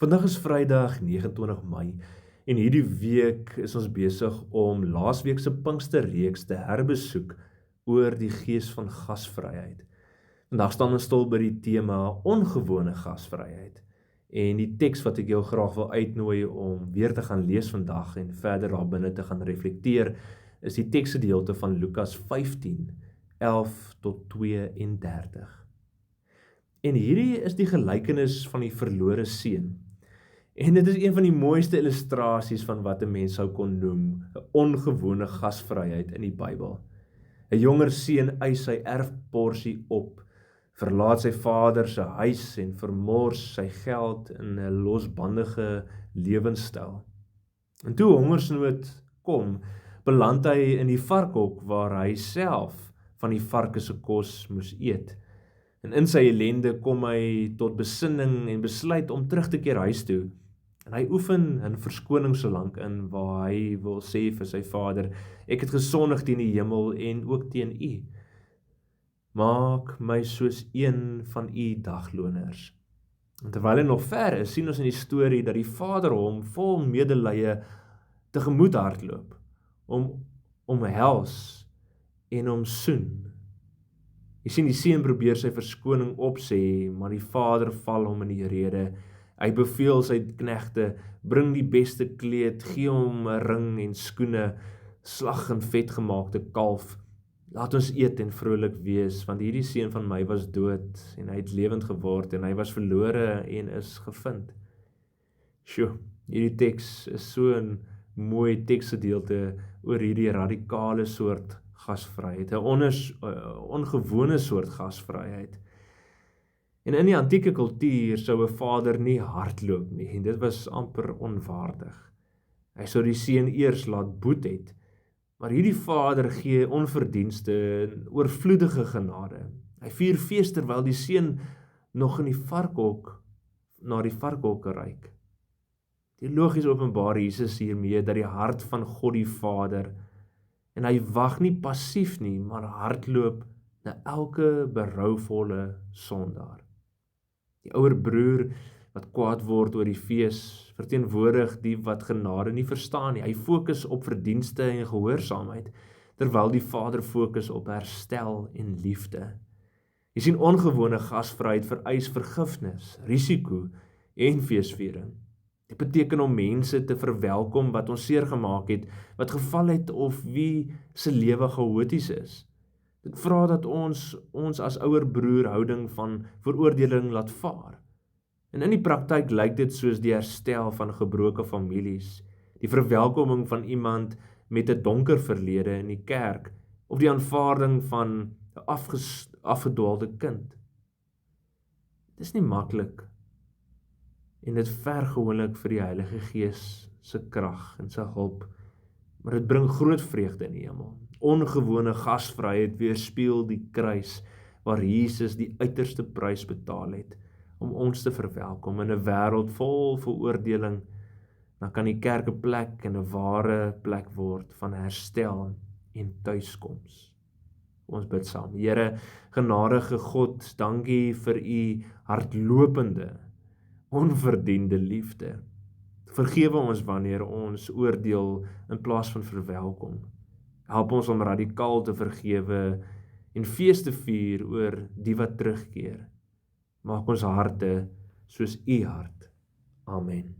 Vandag is Vrydag 29 Mei en hierdie week is ons besig om laasweek se Pinksterreeks te herbesoek oor die gees van gasvryheid. Vandag staan ons stil by die tema ongewone gasvryheid. En die teks wat ek jou graag wil uitnooi om weer te gaan lees vandag en verder daarbinne te gaan reflekteer, is die teksgedeelte van Lukas 15, 11 tot 32. En hierdie is die gelykenis van die verlore seun. En dit is een van die mooiste illustrasies van wat 'n mens sou kon noem 'n ongewone gasvryheid in die Bybel. 'n Jonger seun eis sy erfporsie op, verlaat sy vader se huis en vermors sy geld in 'n losbandige lewenstyl. En toe hongersnood kom, beland hy in die varkhok waar hy self van die varke se kos moes eet. En in sy ellende kom hy tot besinning en besluit om terug te keer huis toe. En hy oefen 'n verskoning so lank in waar hy wil sê vir sy vader, ek het gesondig teen die hemel en ook teen u. Maak my soos een van u dagloners. En terwyl hy nog ver is, sien ons in die storie dat die vader hom vol medelee tegemoet hardloop, om omhels en hom soen. Jy sien, die seun probeer sy verskoning opsê, maar die vader val hom in die rede. Hy beveel sy knegte, bring die beste kleed, gee hom 'n ring en skoene, slag 'n vetgemaakte kalf. Laat ons eet en vrolik wees, want hierdie seun van my was dood en hy het lewend geword en hy was verlore en is gevind. Sjoe, hierdie teks is so 'n mooi teksgedeelte oor hierdie radikale soort gasvryheid, 'n ongewone soort gasvryheid. En in die antieke kultuur sou 'n vader nie hardloop nie, en dit was amper onwaardig. Hy sou die seun eers laat boet het, maar hierdie vader gee onverdienste en oorvloedige genade. Hy vier fees terwyl die seun nog in die varkhok na die varkhokke ruik. Teologies openbaar Jesus hiermee dat die hart van God die Vader, en hy wag nie passief nie, maar hardloop na elke berouvolle sondaar. Die ouer broer wat kwaad word oor die fees, verteenwoordig die wat genade nie verstaan nie. Hy fokus op verdienste en gehoorsaamheid, terwyl die Vader fokus op herstel en liefde. Jy sien, ongewone gasvryheid vereis vergifnis, risiko en feesviering. Dit beteken om mense te verwelkom wat ons seer gemaak het, wat geval het of wie se lewe chaoties is. Dit vra dat ons as ouer broer houding van veroordeling laat vaar. En in die praktyk lyk dit soos die herstel van gebroke families, die verwelkoming van iemand met 'n donker verlede in die kerk, of die aanvaarding van 'n afgedwaalde kind. Dit is nie maklik, en dit verg gewoonlik vir die Heilige Gees se krag en sy hulp, maar dit bring groot vreugde in die hemel. Ongewone gasvryheid weerspieël die kruis waar Jesus die uiterste prys betaal het om ons te verwelkom. In 'n wêreld vol veroordeling, dan kan die kerk 'n plek en 'n ware plek word van herstel en tuiskoms. Ons bid saam. Here, genadige God, dankie vir u hartlopende, onverdiende liefde. Vergewe ons wanneer ons oordeel in plaas van verwelkom. Help ons om radikaal te vergewe en fees te vier oor die wat terugkeer. Maak ons harte soos u hart. Amen.